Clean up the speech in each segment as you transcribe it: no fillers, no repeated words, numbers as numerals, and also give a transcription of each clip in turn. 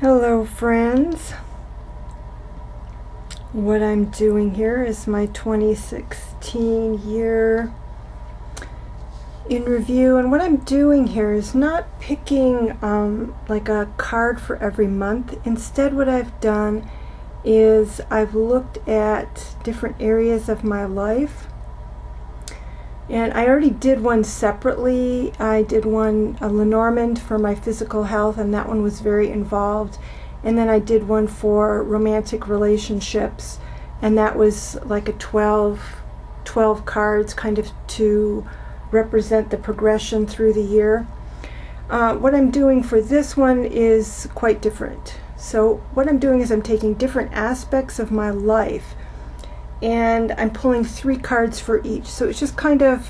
Hello friends, what I'm doing here is my 2016 year in review, and what I'm doing here is not picking like a card for every month. Instead, what I've done is I've looked at different areas of my life, and I already did one separately. I did one, a Lenormand, for my physical health, and that one was very involved. And then I did one for romantic relationships, and that was like a 12 cards, kind of to represent the progression through the year. What I'm doing for this one is quite different. So what I'm doing is I'm taking different aspects of my life, and I'm pulling 3 cards for each. So it's just kind of,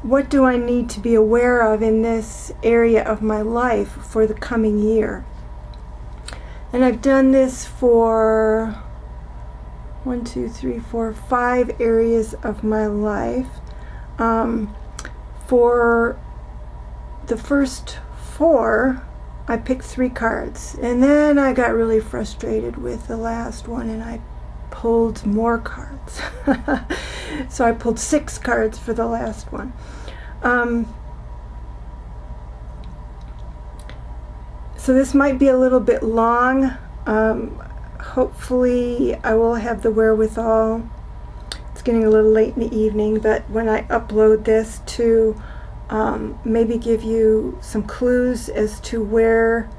what do I need to be aware of in this area of my life for the coming year? And I've done this for 5 areas of my life. For the first 4, I picked 3 cards, and then I got really frustrated with the last one, and I pulled more cards. So I pulled 6 cards for the last one. So this might be a little bit long. Hopefully I will have the wherewithal. It's getting a little late in the evening, but when I upload this, to maybe give you some clues as to where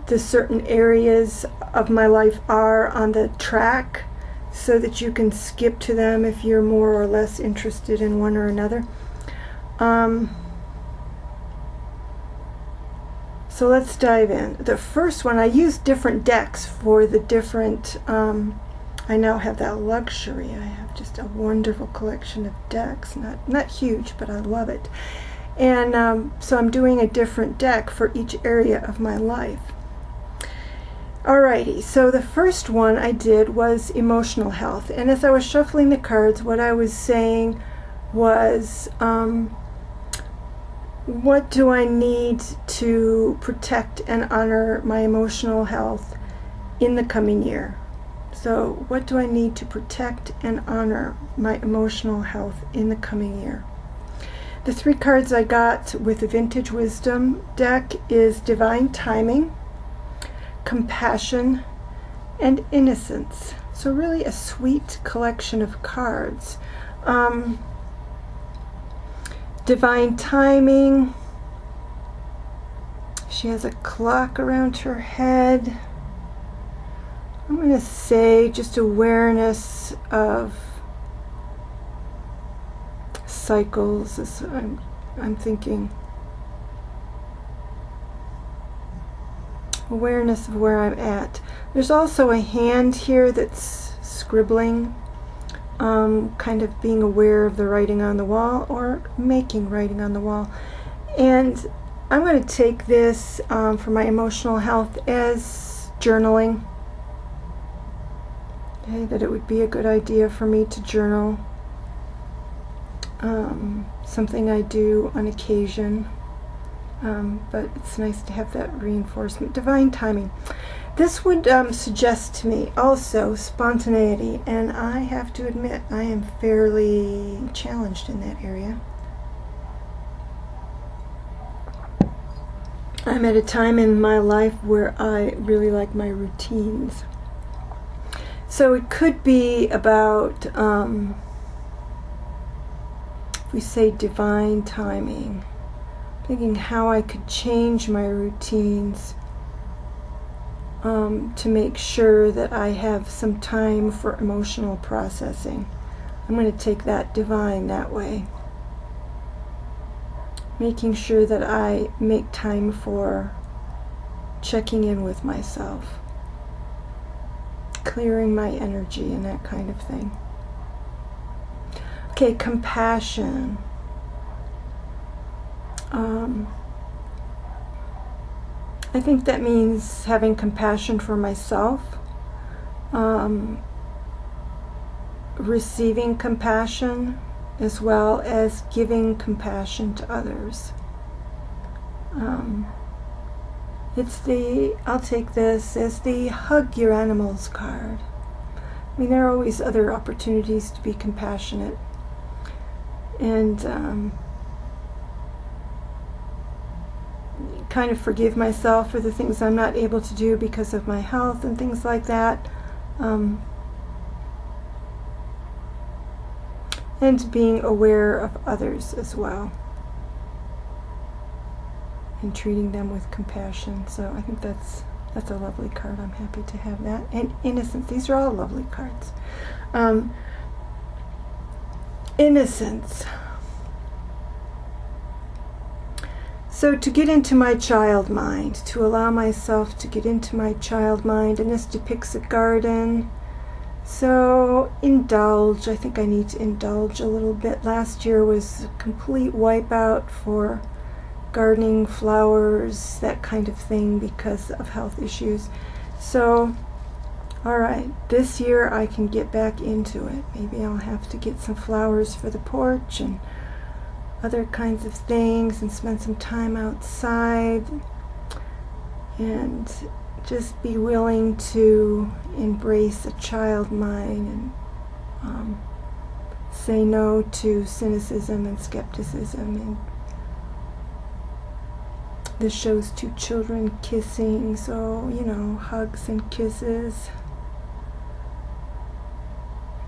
the certain areas of my life are on the track, so that you can skip to them if you're more or less interested in one or another. So let's dive in. The first one, I used different decks for the different, I now have that luxury. I have just a wonderful collection of decks, not huge, but I love it. And so I'm doing a different deck for each area of my life. Alrighty, so the first one I did was emotional health. And as I was shuffling the cards, what I was saying was, what do I need to protect and honor my emotional health in the coming year? So what do I need to protect and honor my emotional health in the coming year? The 3 cards I got with the Vintage Wisdom deck is Divine Timing, Compassion, and Innocence. So really a sweet collection of cards. Divine Timing, she has a clock around her head. I'm going to say just awareness of cycles. I'm thinking awareness of where I'm at. There's also a hand here that's scribbling, kind of being aware of the writing on the wall, or making writing on the wall. And I'm going to take this for my emotional health as journaling. Okay, that it would be a good idea for me to journal. Something I do on occasion, but it's nice to have that reinforcement. Divine Timing. This would suggest to me also spontaneity, and I have to admit I am fairly challenged in that area. I'm at a time in my life where I really like my routines. So it could be about, if we say divine timing, thinking how I could change my routines to make sure that I have some time for emotional processing. I'm going to take that divine that way. Making sure that I make time for checking in with myself, clearing my energy, and that kind of thing. Okay, compassion. I think that means having compassion for myself, receiving compassion, as well as giving compassion to others. I'll take this as the Hug Your Animals card. I mean, there are always other opportunities to be compassionate. And kind of forgive myself for the things I'm not able to do because of my health and things like that. And being aware of others as well. And treating them with compassion. So I think that's a lovely card. I'm happy to have that. And innocence. These are all lovely cards. Innocence. So to get into my child mind, to allow myself to get into my child mind, and this depicts a garden. So indulge. I think I need to indulge a little bit. Last year was a complete wipeout for gardening, flowers, that kind of thing because of health issues. So, all right, this year I can get back into it. Maybe I'll have to get some flowers for the porch and other kinds of things and spend some time outside and just be willing to embrace a child mind and say no to cynicism and skepticism. And this shows two children kissing, so, hugs and kisses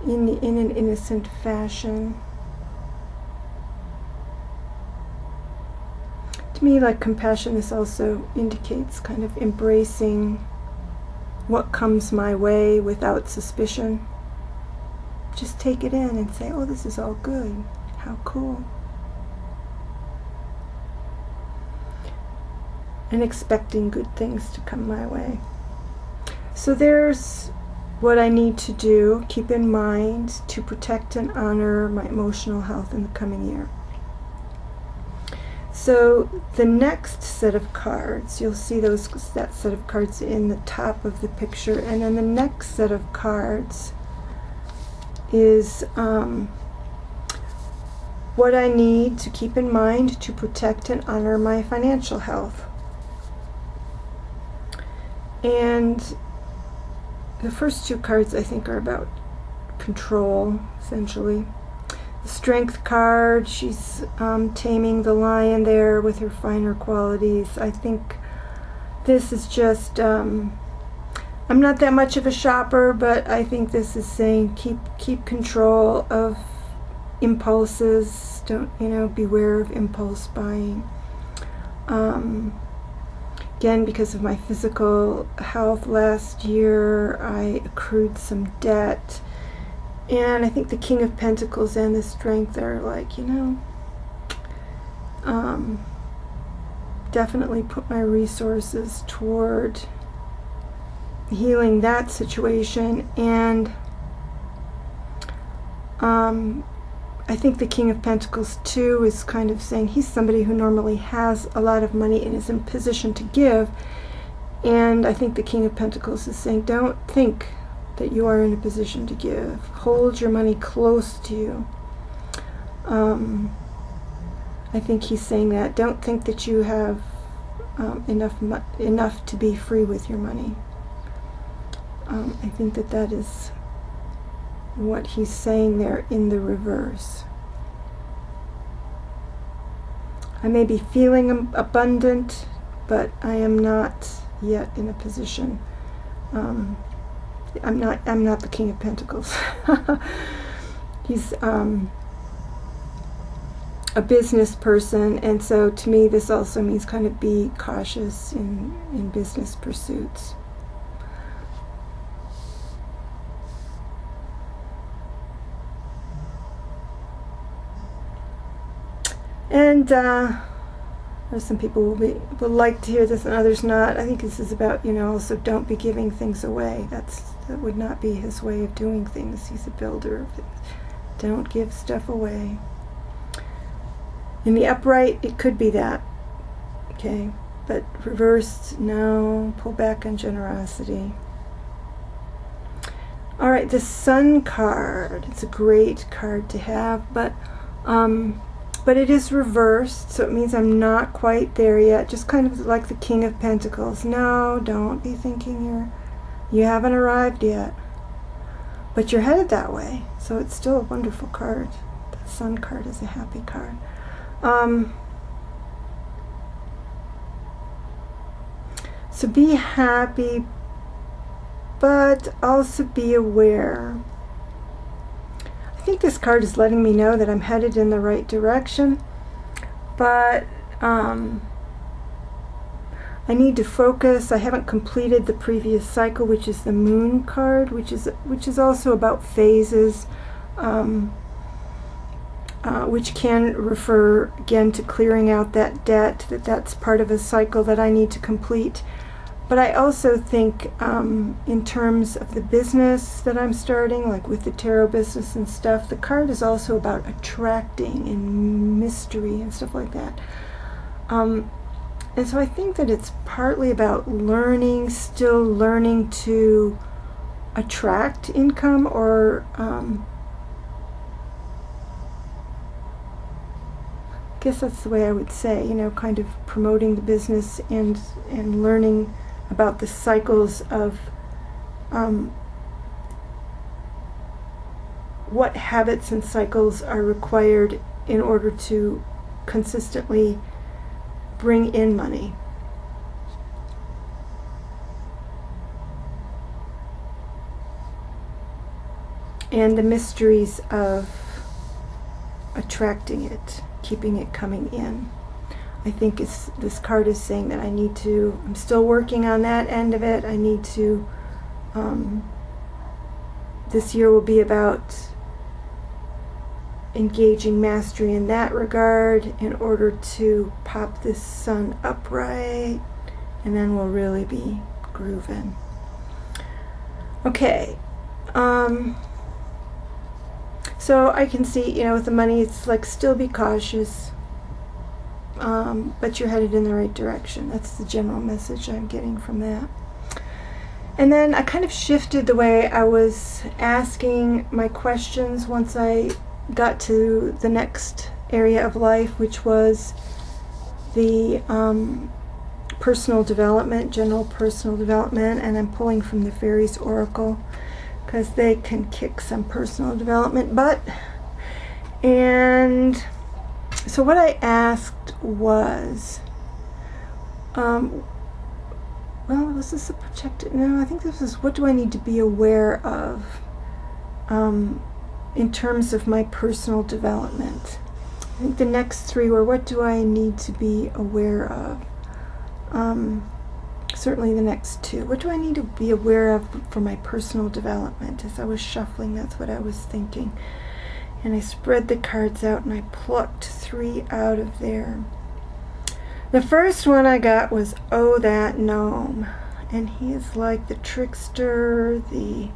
in an innocent fashion. To me, like compassion, this also indicates kind of embracing what comes my way without suspicion. Just take it in and say, oh, this is all good. How cool. And expecting good things to come my way. So there's what I need to do, keep in mind, to protect and honor my emotional health in the coming year. So the next set of cards, you'll see that set of cards in the top of the picture, and then the next set of cards is what I need to keep in mind to protect and honor my financial health. And the first two cards, I think, are about control, essentially. The Strength card, she's taming the lion there with her finer qualities. I think this is just, I'm not that much of a shopper, but I think this is saying keep control of impulses. Don't, beware of impulse buying. Again, because of my physical health last year, I accrued some debt. And I think the King of Pentacles and the Strength are like, definitely put my resources toward healing that situation. And I think the King of Pentacles too is kind of saying he's somebody who normally has a lot of money and is in position to give. And I think the King of Pentacles is saying, don't think that you are in a position to give. Hold your money close to you. I think he's saying that. Don't think that you have enough to be free with your money. I think that is what he's saying there in the reverse. I may be feeling abundant, but I am not yet in a position. I'm not the King of Pentacles. He's a business person, and so to me this also means kind of be cautious in business pursuits. And there's some people will like to hear this and others not. I think this is about, also don't be giving things away. That would not be his way of doing things. He's a builder of things. Don't give stuff away. In the upright, it could be that. Okay, but reversed, no. Pull back on generosity. All right, the Sun card. It's a great card to have, but but it is reversed, so it means I'm not quite there yet. Just kind of like the King of Pentacles. No, don't be thinking you haven't arrived yet, but you're headed that way. So it's still a wonderful card. The Sun card is a happy card. So be happy, but also be aware. I think this card is letting me know that I'm headed in the right direction, but I need to focus. I haven't completed the previous cycle, which is the Moon card, which is also about phases, which can refer again to clearing out that debt. That's part of a cycle that I need to complete. But I also think in terms of the business that I'm starting, like with the tarot business and stuff, the card is also about attracting and mystery and stuff like that. And so I think that it's partly about still learning to attract income, or I guess that's the way I would say, kind of promoting the business and learning about the cycles of what habits and cycles are required in order to consistently bring in money. And the mysteries of attracting it, keeping it coming in. I think this card is saying that I'm still working on that end of it. I need to, this year will be about engaging mastery in that regard in order to pop this Sun upright, and then we'll really be grooving. Okay. So I can see, with the money, it's like still be cautious. But you're headed in the right direction. That's the general message I'm getting from that. And then I kind of shifted the way I was asking my questions once I got to the next area of life, which was the personal development, general personal development. And I'm pulling from the Fairies Oracle because they can kick some personal development butt. And so what I asked was, was this a projected? No, I think this is, what do I need to be aware of in terms of my personal development? I think the next three were, what do I need to be aware of? Certainly the next two. What do I need to be aware of for my personal development? As I was shuffling, that's what I was thinking. And I spread the cards out and I plucked three out of there. The first one I got was, Oh, That Gnome. And he is like the trickster, the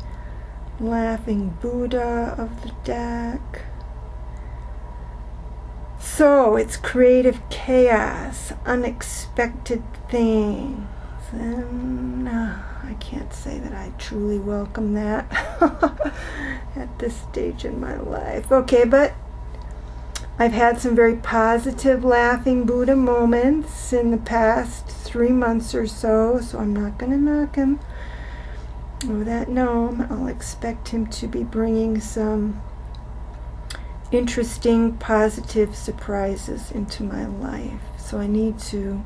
laughing Buddha of the deck. So it's creative chaos, unexpected things. And I can't say that I truly welcome that at this stage in my life. Okay, but I've had some very positive laughing Buddha moments in the past 3 months or so I'm not going to knock him. Oh, that gnome, I'll expect him to be bringing some interesting, positive surprises into my life. So I need to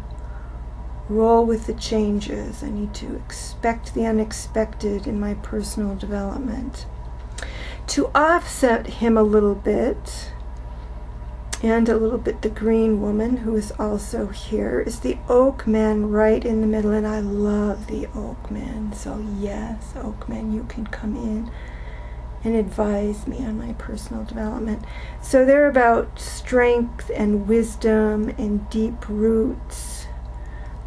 roll with the changes. I need to expect the unexpected in my personal development. To offset him a little bit, and a little bit the green woman who is also here, is the oak man right in the middle, and I love the oak man. So yes, oak man, you can come in and advise me on my personal development. So they're about strength and wisdom and deep roots.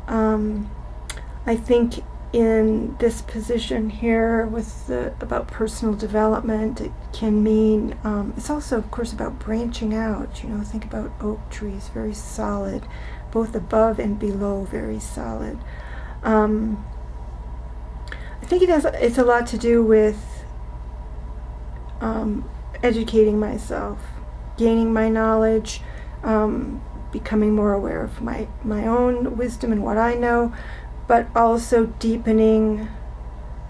I think in this position here with about personal development, it can mean, it's also of course about branching out. Think about oak trees, very solid, both above and below, very solid. I think it's a lot to do with educating myself, gaining my knowledge, becoming more aware of my own wisdom and what I know, but also deepening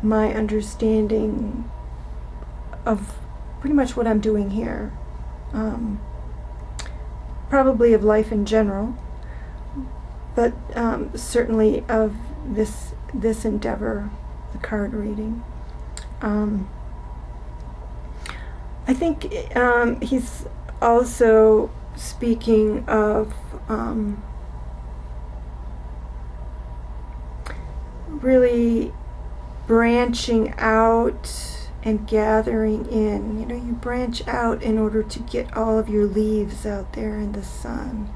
my understanding of pretty much what I'm doing here. Probably of life in general, but certainly of this endeavor, the card reading. I think he's also speaking of really branching out and gathering in. You know, you branch out in order to get all of your leaves out there in the sun.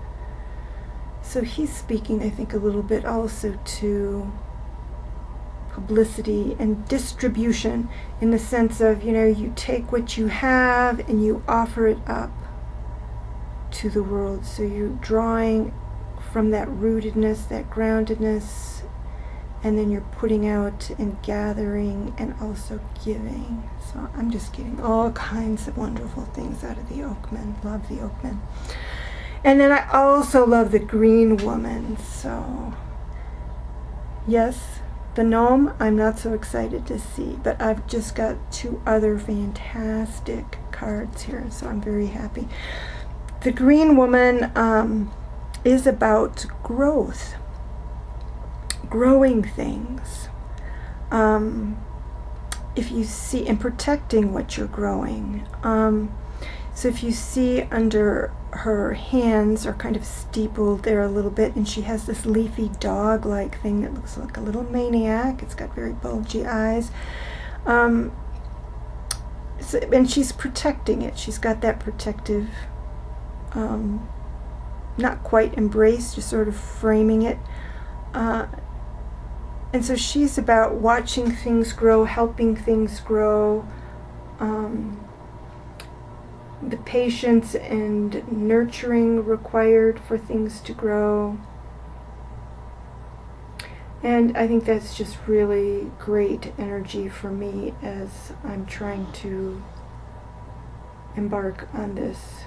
So he's speaking, I think, a little bit also to publicity and distribution, in the sense of, you know, you take what you have and you offer it up to the world. So you're drawing from that rootedness, that groundedness, and then you're putting out and gathering and also giving. So I'm just getting all kinds of wonderful things out of the Oakman. Love the Oakman. And then I also love the Green Woman. So yes, the gnome I'm not so excited to see, but I've just got two other fantastic cards here, so I'm very happy. The Green Woman is about growth, growing things. If you see, and protecting what you're growing. So if you see under her hands are kind of steepled there a little bit, and she has this leafy dog-like thing that looks like a little maniac. It's got very bulgy eyes. And she's protecting it. She's got that protective, not quite embrace, just sort of framing it. And so she's about watching things grow, helping things grow, the patience and nurturing required for things to grow. And I think that's just really great energy for me as I'm trying to embark on this,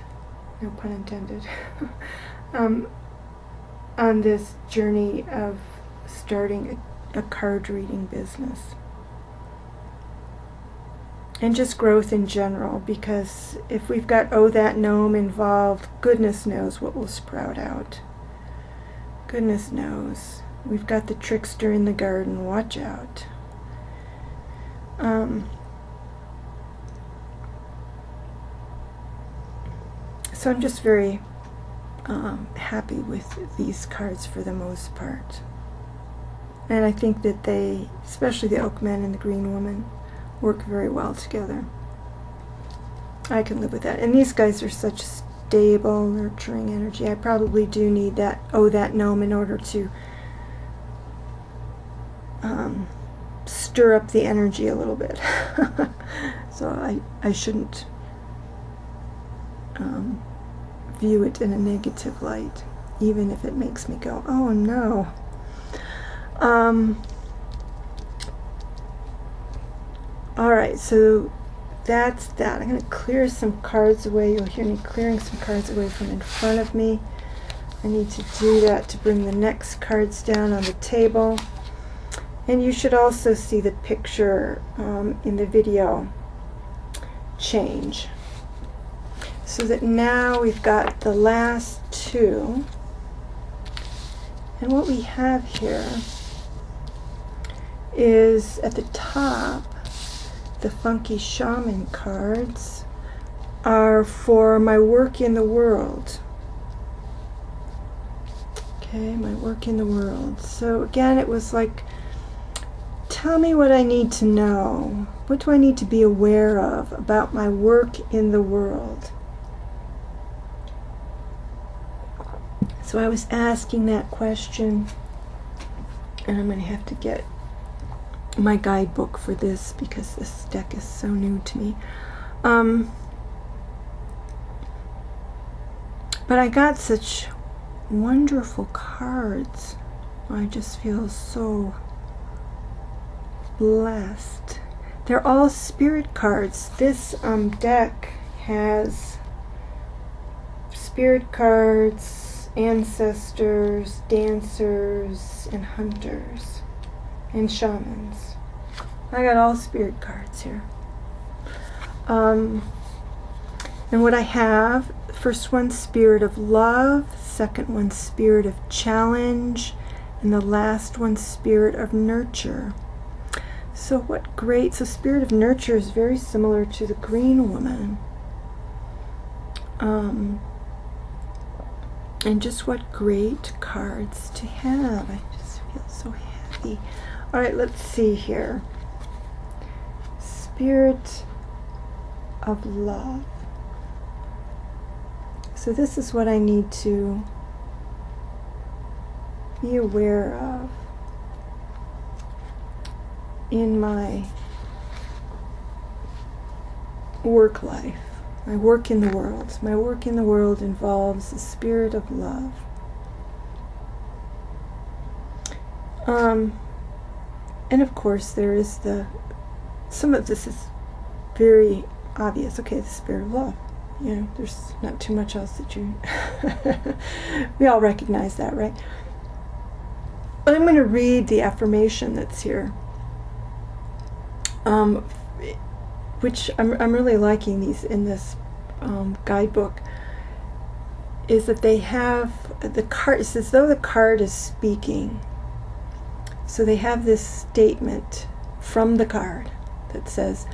no pun intended, on this journey of starting a card reading business. And just growth in general, because if we've got that gnome involved, goodness knows what will sprout out. Goodness knows. We've got the trickster in the garden, watch out. So I'm just very happy with these cards for the most part. And I think that they, especially the Oakman and the Green Woman, work very well together. I can live with that. And these guys are such stable, nurturing energy. I probably do need that gnome in order to stir up the energy a little bit. So I shouldn't view it in a negative light, even if it makes me go, oh no. Alright, so that's that. I'm going to clear some cards away. You'll hear me clearing some cards away from in front of me. I need to do that to bring the next cards down on the table. And you should also see the picture in the video change. So that now we've got the last two. And what we have here is at the top, the Funky Shaman cards are for my work in the world. Okay, my work in the world. So again, it was like, tell me what I need to know. What do I need to be aware of about my work in the world? So I was asking that question, and I'm going to have to get my guidebook for this because this deck is so new to me. But I got such wonderful cards. I just feel so blessed. They're all spirit cards. This deck has spirit cards, ancestors, dancers, and hunters, and shamans. I got all spirit cards here. And what I have, first one, spirit of love, second one, spirit of challenge, and the last one, spirit of nurture. So what great, so spirit of nurture is very similar to the green woman. And just what great cards to have. I just feel so happy. All right, let's see here. Spirit of love. So this is what I need to be aware of in my work life, my work in the world. My work in the world involves the spirit of love. And of course there is some of this is very obvious. Okay, the spirit of love. You know, there's not too much else that you we all recognize that, right? But I'm going to read the affirmation that's here, which I'm really liking these in this guidebook. Is that they have the card? It's as though the card is speaking. So they have this statement from the card that says,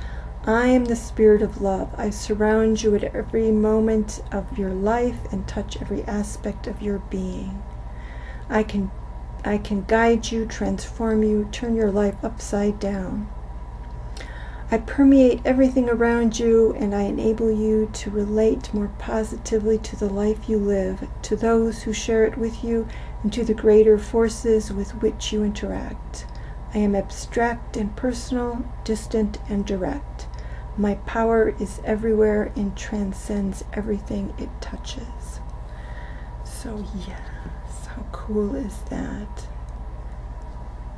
I am the spirit of love. I surround you at every moment of your life and touch every aspect of your being. I can guide you, transform you, turn your life upside down. I permeate everything around you, and I enable you to relate more positively to the life you live, to those who share it with you, and to the greater forces with which you interact. I am abstract and personal, distant and direct. My power is everywhere and transcends everything it touches. So yes, how cool is that?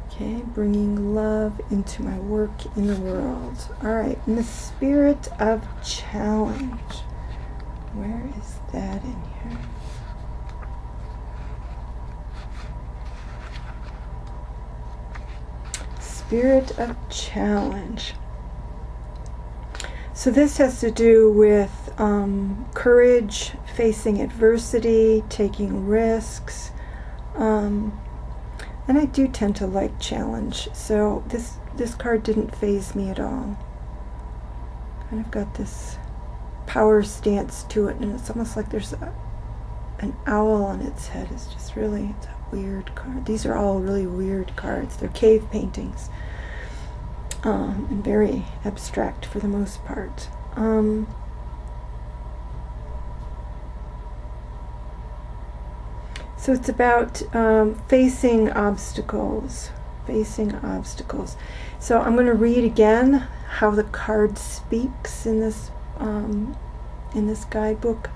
Okay, bringing love into my work in the world. All right, in the spirit of challenge. Where is that in here? Spirit of challenge. So this has to do with courage, facing adversity, taking risks. And I do tend to like challenge. So this card didn't faze me at all. Kind of got this power stance to it, and it's almost like there's an owl on its head. It's just really, it's a weird card. These are all really weird cards. They're cave paintings. And very abstract for the most part. So it's about facing obstacles. So I'm going to read again how the card speaks in this guidebook.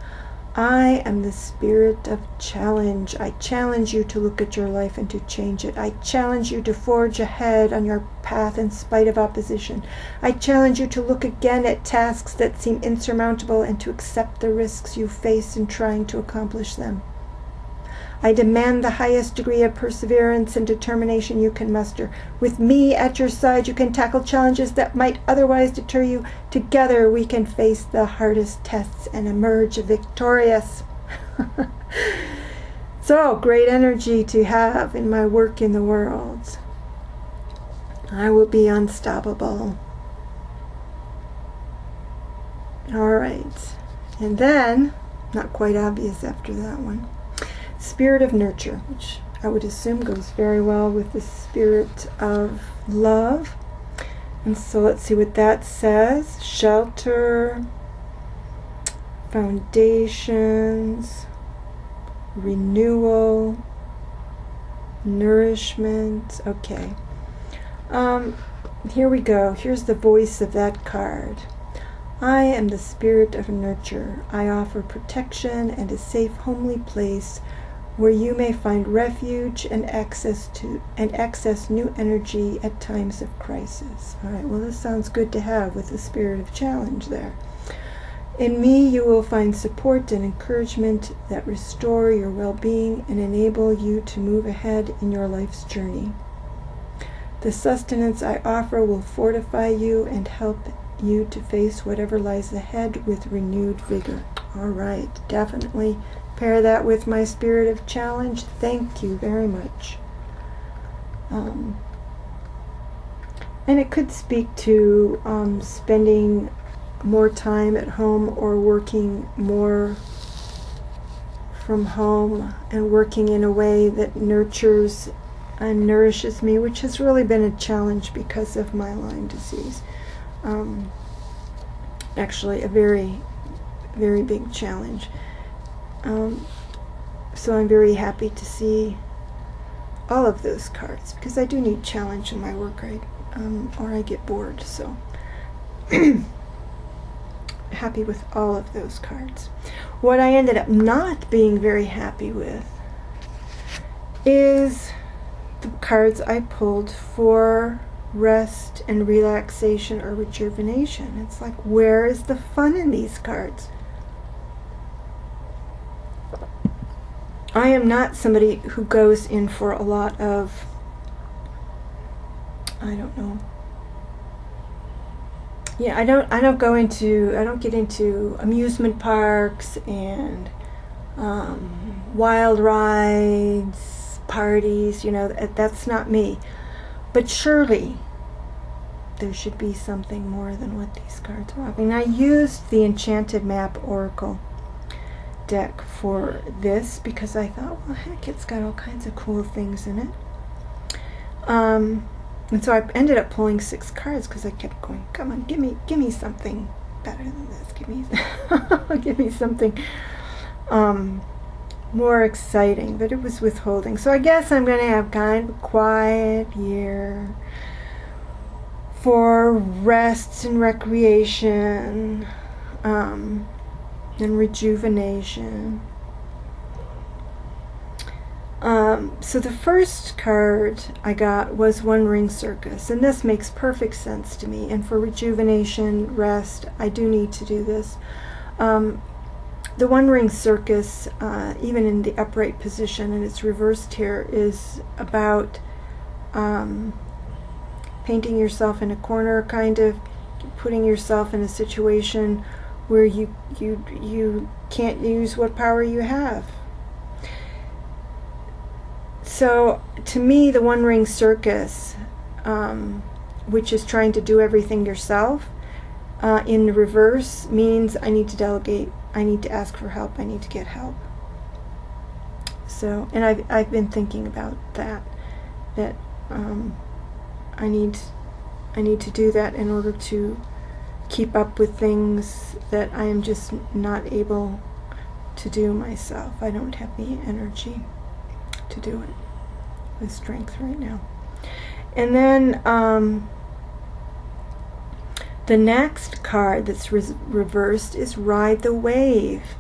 I am the spirit of challenge. I challenge you to look at your life and to change it. I challenge you to forge ahead on your path in spite of opposition. I challenge you to look again at tasks that seem insurmountable and to accept the risks you face in trying to accomplish them. I demand the highest degree of perseverance and determination you can muster. With me at your side, you can tackle challenges that might otherwise deter you. Together, we can face the hardest tests and emerge victorious. So, great energy to have in my work in the world. I will be unstoppable. All right. And then, not quite obvious after that one, spirit of nurture, which I would assume goes very well with the spirit of love. And so let's see what that says. Shelter, foundations, renewal, nourishment. Okay. Here we go. Here's the voice of that card. I am the spirit of nurture. I offer protection and a safe, homely place where you may find refuge and access new energy at times of crisis. All right, well, this sounds good to have with the spirit of challenge there. In me, you will find support and encouragement that restore your well-being and enable you to move ahead in your life's journey. The sustenance I offer will fortify you and help you to face whatever lies ahead with renewed vigor. All right, definitely pair that with my spirit of challenge. Thank you very much. And it could speak to spending more time at home or working more from home and working in a way that nurtures and nourishes me, which has really been a challenge because of my Lyme disease. Actually, a very, very big challenge. So I'm very happy to see all of those cards because I do need challenge in my work, right? Or I get bored. So happy with all of those cards. What I ended up not being very happy with is the cards I pulled for rest and relaxation or rejuvenation. It's like, where is the fun in these cards? I am not somebody who goes in for a lot of, I don't know. Yeah, I don't get into amusement parks and wild rides, parties, that's not me. But surely there should be something more than what these cards are offering. I used the Enchanted Map Oracle deck for this because I thought, well, heck, it's got all kinds of cool things in it. And so I ended up pulling 6 cards because I kept going, come on, give me something better than this. Give me something more exciting. But it was withholding. So I guess I'm going to have kind of a quiet year for rest and recreation and rejuvenation. So the first card I got was One Ring Circus, and this makes perfect sense to me. And for rejuvenation, rest, I do need to do this. The One Ring Circus, even in the upright position, and it's reversed here, is about painting yourself in a corner, kind of putting yourself in a situation where you can't use what power you have. So to me, the One Ring Circus, which is trying to do everything yourself, in the reverse means I need to delegate, I need to ask for help, I need to get help. So, and I've been thinking about that I need to do that in order to keep up with things that I am just not able to do myself. I don't have the energy to do it with strength right now. And then the next card that's reversed is Ride the Wave.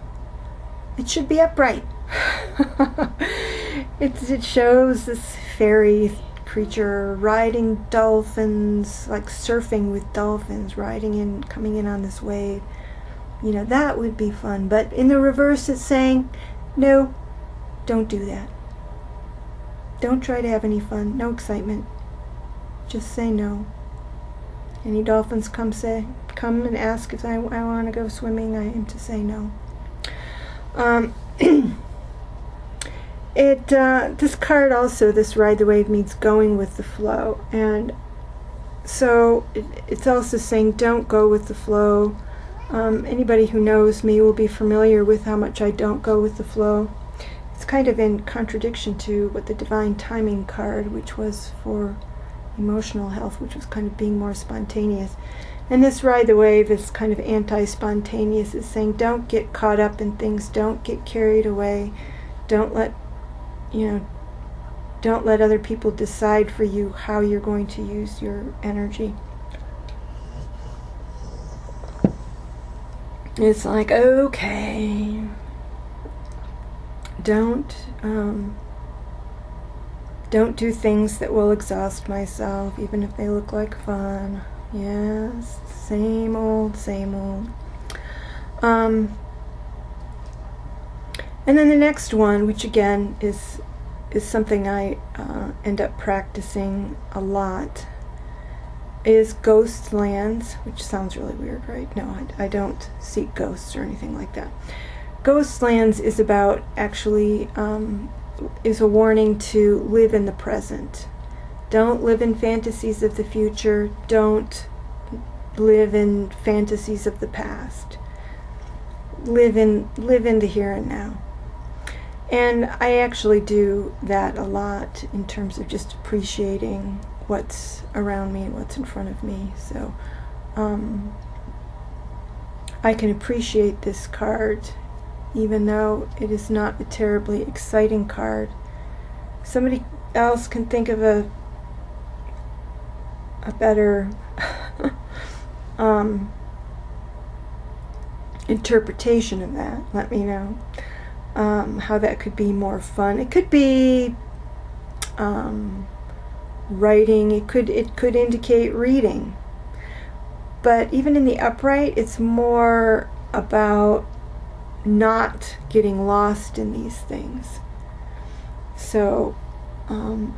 It should be upright. It shows this fairy creature riding dolphins, like surfing with dolphins, riding in, coming in on this wave. That would be fun. But in the reverse, it's saying, no, don't do that. Don't try to have any fun, no excitement. Just say no. Any dolphins come and ask if I want to go swimming, I am to say no. This card also, this Ride the Wave, means going with the flow. And so it's also saying don't go with the flow. Anybody who knows me will be familiar with how much I don't go with the flow. It's kind of in contradiction to what the Divine Timing card, which was for emotional health, which was kind of being more spontaneous. And this Ride the Wave is kind of anti-spontaneous. It's saying don't get caught up in things, don't get carried away, don't let other people decide for you how you're going to use your energy. It's like, okay, don't do things that will exhaust myself, even if they look like fun. Yes, same old, same old. And then the next one, which again is something I end up practicing a lot, is ghost lands, which sounds really weird, right? No, I don't seek ghosts or anything like that. Ghost lands is about actually, is a warning to live in the present. Don't live in fantasies of the future. Don't live in fantasies of the past. Live in the here and now. And I actually do that a lot in terms of just appreciating what's around me and what's in front of me. So I can appreciate this card even though it is not a terribly exciting card. Somebody else can think of a better interpretation of that. Let me know how that could be more fun. It could be writing. It could indicate reading. But even in the upright, it's more about not getting lost in these things. So I'm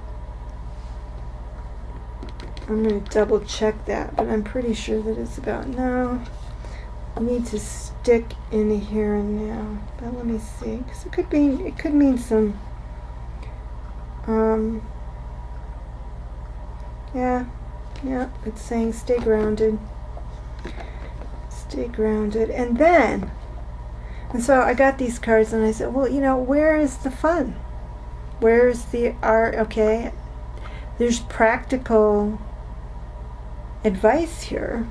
going to double check that, but I'm pretty sure that it's about, no, I need to stick in the here and now. But let me see, because it could mean some, yeah, it's saying stay grounded. Stay grounded. And so I got these cards and I said, well, where is the fun? Where's the art? Okay, there's practical advice here,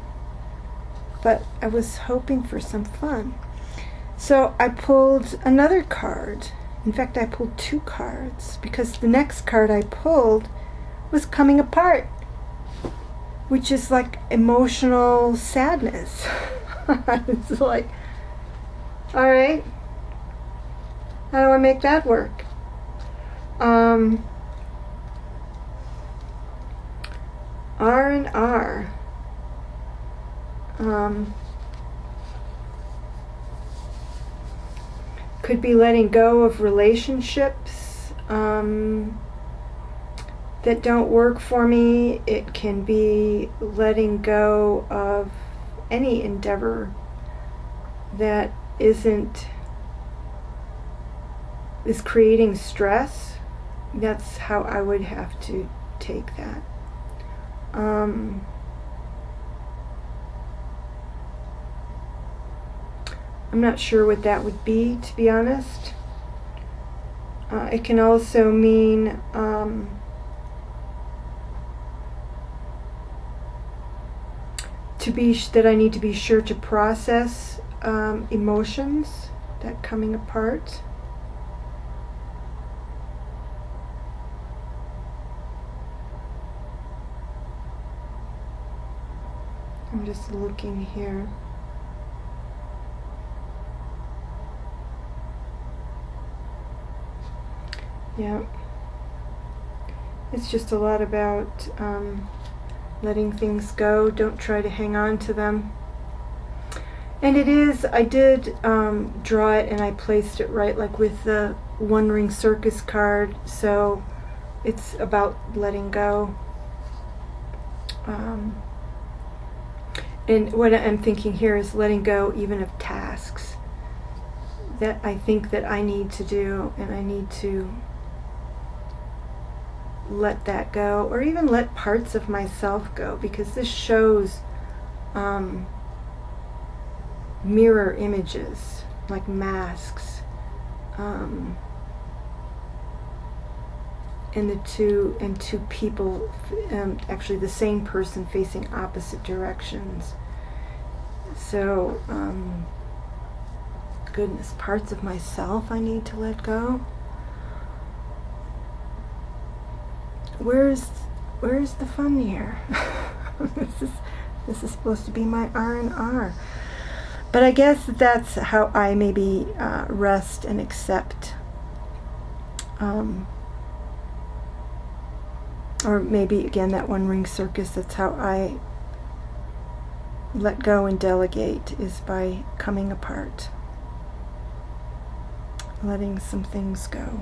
but I was hoping for some fun. So I pulled another card. In fact, I pulled two cards because the next card I pulled was coming apart, which is like emotional sadness. It's like, all right, how do I make that work? R&R. Could be letting go of relationships that don't work for me. It can be letting go of any endeavor that is creating stress. That's how I would have to take that. I'm not sure what that would be, to be honest. It can also mean that I need to be sure to process emotions that coming apart. I'm just looking here. Yeah, it's just a lot about letting things go. Don't try to hang on to them. And it is, I did draw it and I placed it right, like with the One Ring Circus card, so it's about letting go. And what I'm thinking here is letting go even of tasks that I think that I need to do, and I need to let that go, or even let parts of myself go, because this shows mirror images, like masks, and two people, actually the same person facing opposite directions. So goodness, parts of myself I need to let go. Where's the fun here? This is supposed to be my R&R. But I guess that's how I maybe rest and accept, or maybe again that One Ring Circus, that's how I let go and delegate is by coming apart, letting some things go.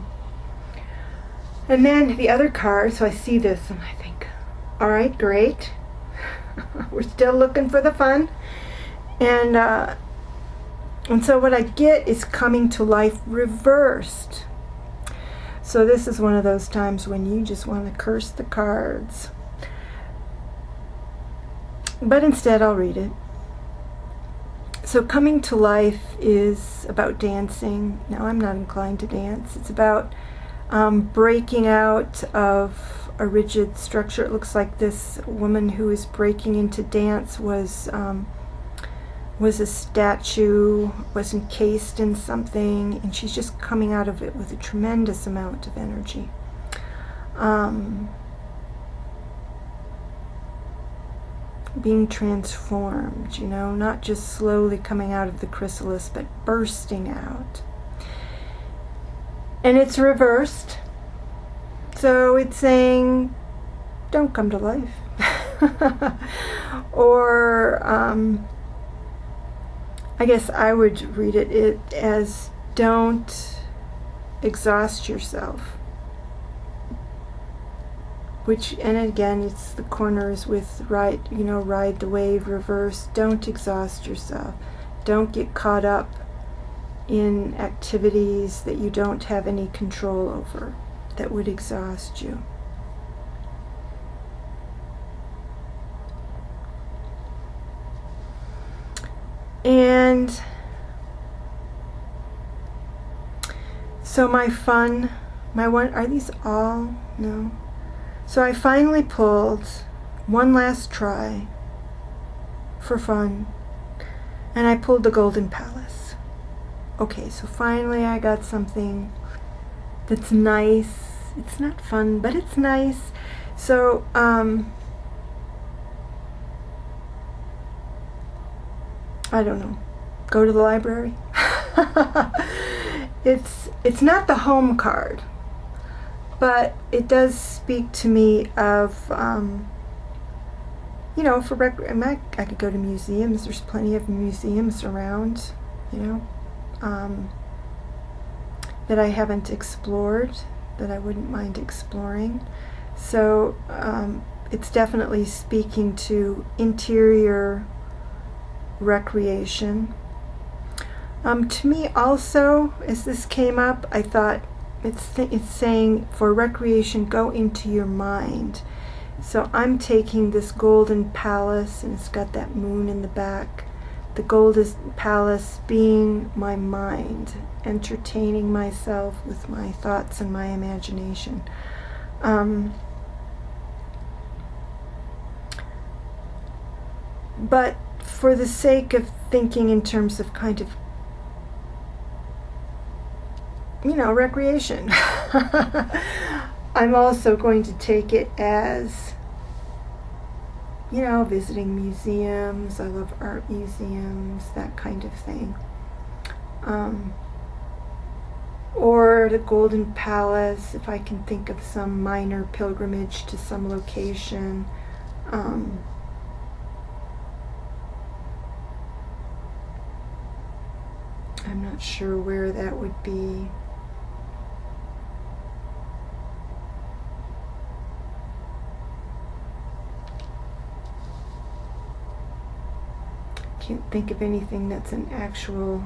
And then the other card, so I see this and I think, all right, great. We're still looking for the fun. And so what I get is coming to life reversed. So this is one of those times when you just want to curse the cards. But instead I'll read it. So coming to life is about dancing. Now I'm not inclined to dance. It's about breaking out of a rigid structure. It looks like this woman who is breaking into dance was a statue, was encased in something, and she's just coming out of it with a tremendous amount of energy. Being transformed, not just slowly coming out of the chrysalis, but bursting out. And it's reversed. So it's saying, don't come to life. Or, I guess I would read it as, don't exhaust yourself. Which, and again, it's the corners with ride the wave, reverse. Don't exhaust yourself. Don't get caught up in activities that you don't have any control over, that would exhaust you. And so my one, are these all? No. So I finally pulled one last try for fun, and I pulled the Golden Palace. Okay, so finally I got something that's nice. It's not fun, but it's nice. So, I don't know. Go to the library. It's not the home card. But it does speak to me of, I could go to museums. There's plenty of museums around, that I haven't explored, that I wouldn't mind exploring. So it's definitely speaking to interior recreation. To me also, as this came up, I thought, it's saying for recreation, go into your mind. So I'm taking this Golden Palace, and it's got that moon in the back. The Golden Palace being my mind, entertaining myself with my thoughts and my imagination. But for the sake of thinking in terms of kind of recreation. I'm also going to take it as, visiting museums. I love art museums, that kind of thing. Or the Golden Palace, if I can think of some minor pilgrimage to some location. I'm not sure where that would be. Can't think of anything that's an actual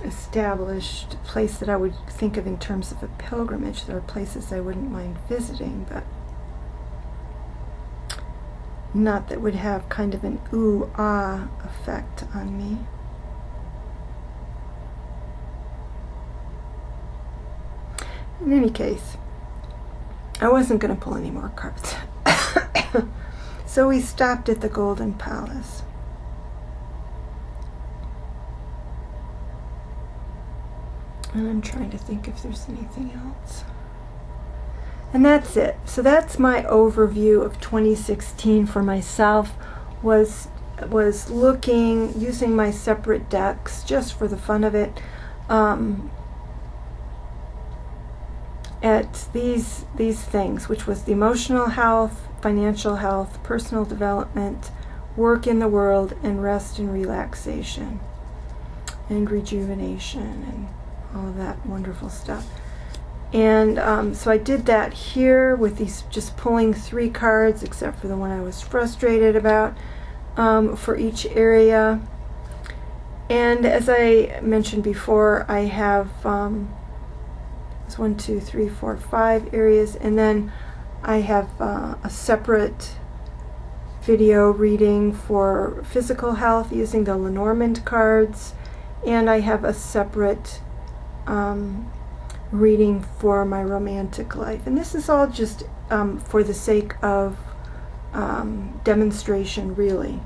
established place that I would think of in terms of a pilgrimage. There are places I wouldn't mind visiting, but not that would have kind of an ooh-ah effect on me. In any case, I wasn't going to pull any more cards. So we stopped at the Golden Palace. And I'm trying to think if there's anything else. And that's it. So that's my overview of 2016 for myself. Was looking, using my separate decks just for the fun of it. at these things, which was the emotional health, financial health, personal development, work in the world, and rest and relaxation, and rejuvenation, and all of that wonderful stuff. And so I did that here with these, just pulling 3 cards, except for the one I was frustrated about, for each area. And as I mentioned before, I have 1, 2, 3, 4, 5 areas, and then I have a separate video reading for physical health using the Lenormand cards, and I have a separate reading for my romantic life. And this is all just for the sake of demonstration, really,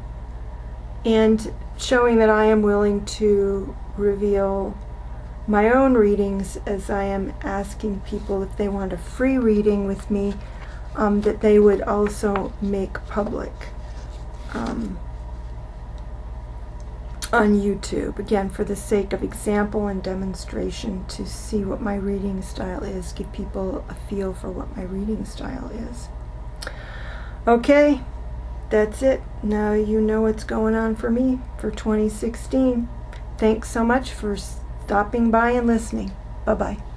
and showing that I am willing to reveal my own readings, as I am asking people, if they want a free reading with me, that they would also make public on YouTube, again for the sake of example and demonstration, to see what my reading style is, give people a feel for what my reading style is. Okay, that's it. Now you know what's going on for me for 2016. Thanks so much for stopping by and listening. Bye-bye.